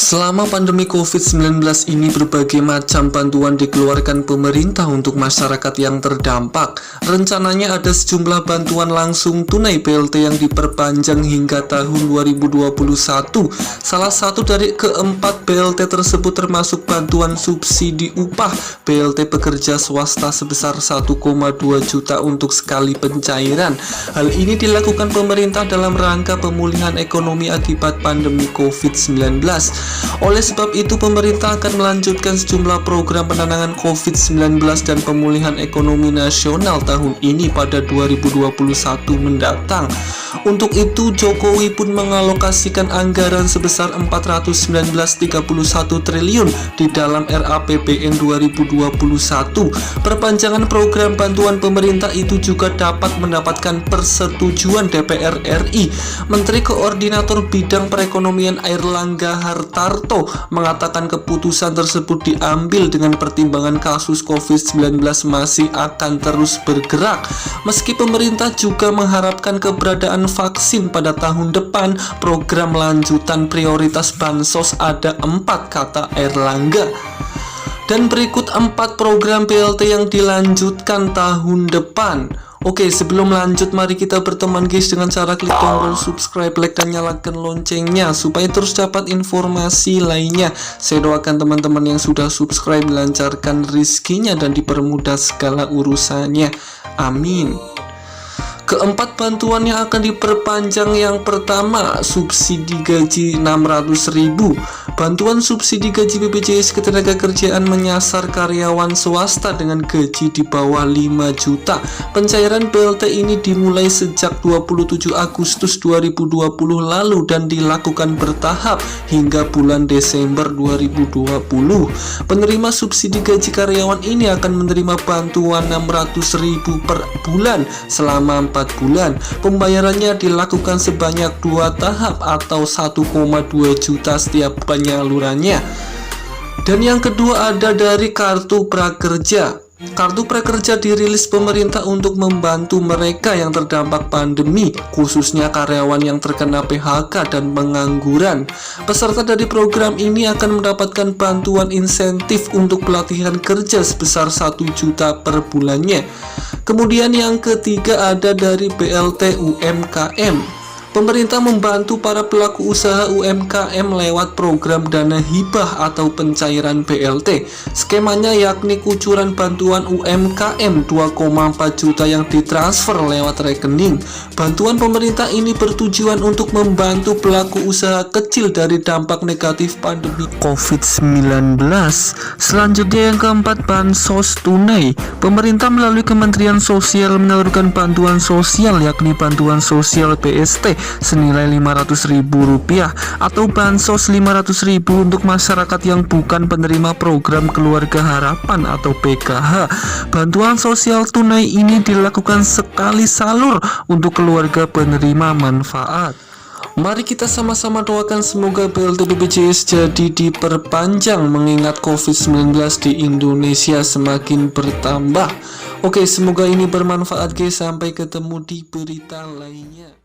Selama pandemi COVID-19 ini, berbagai macam bantuan dikeluarkan pemerintah untuk masyarakat yang terdampak. Rencananya ada sejumlah bantuan langsung tunai BLT yang diperpanjang hingga tahun 2021. Salah satu dari keempat BLT tersebut termasuk bantuan subsidi upah BLT pekerja swasta sebesar 1,2 juta untuk sekali pencairan. Hal ini dilakukan pemerintah dalam rangka pemulihan ekonomi akibat pandemi COVID-19. Oleh sebab itu, pemerintah akan melanjutkan sejumlah program penanganan COVID-19 dan pemulihan ekonomi nasional tahun ini pada 2021 mendatang. Untuk itu, Jokowi pun mengalokasikan anggaran sebesar 419,31 triliun di dalam RAPBN 2021. Perpanjangan program bantuan pemerintah itu juga dapat mendapatkan persetujuan DPR RI. Menteri Koordinator Bidang Perekonomian Airlangga Hartarto mengatakan keputusan tersebut diambil dengan pertimbangan kasus COVID-19 masih akan terus bergerak. Meski pemerintah juga mengharapkan keberadaan vaksin pada tahun depan, program lanjutan prioritas bansos ada 4, kata Airlangga. Dan berikut 4 program BLT yang dilanjutkan tahun depan. Oke, sebelum lanjut, mari kita berteman guys dengan cara klik tombol subscribe, like, dan nyalakan loncengnya supaya terus dapat informasi lainnya. Saya doakan teman-teman yang sudah subscribe dilancarkan rezekinya dan dipermudah segala urusannya. Amin. Keempat bantuan yang akan diperpanjang, yang pertama, subsidi gaji 600.000. Bantuan subsidi gaji BPJS Ketenagakerjaan menyasar karyawan swasta dengan gaji di bawah 5 juta. Pencairan BLT ini dimulai sejak 27 Agustus 2020 lalu dan dilakukan bertahap hingga bulan Desember 2020. Penerima subsidi gaji karyawan ini akan menerima bantuan 600.000 per bulan selama 4 bulan. Pembayarannya dilakukan sebanyak 2 tahap atau 1,2 juta setiap penyalurannya. Dan yang kedua ada dari kartu prakerja. Kartu prakerja dirilis pemerintah untuk membantu mereka yang terdampak pandemi, khususnya karyawan yang terkena PHK dan pengangguran. Peserta dari program ini akan mendapatkan bantuan insentif untuk pelatihan kerja sebesar 1 juta per bulannya. Kemudian yang ketiga ada dari BLT UMKM. Pemerintah membantu para pelaku usaha UMKM lewat program dana hibah atau pencairan BLT. Skemanya yakni kucuran bantuan UMKM 2,4 juta yang ditransfer lewat rekening. Bantuan pemerintah ini bertujuan untuk membantu pelaku usaha kecil dari dampak negatif pandemi COVID-19. Selanjutnya yang keempat, bansos tunai. Pemerintah melalui Kementerian Sosial menyalurkan bantuan sosial yakni bantuan sosial BST senilai Rp500.000 atau bansos Rp500.000 untuk masyarakat yang bukan penerima program Keluarga Harapan atau PKH. Bantuan sosial tunai ini dilakukan sekali salur untuk keluarga penerima manfaat. Mari kita sama-sama doakan semoga BLT BPJS jadi diperpanjang mengingat COVID-19 di Indonesia semakin bertambah. Oke, semoga ini bermanfaat guys. Sampai ketemu di berita lainnya.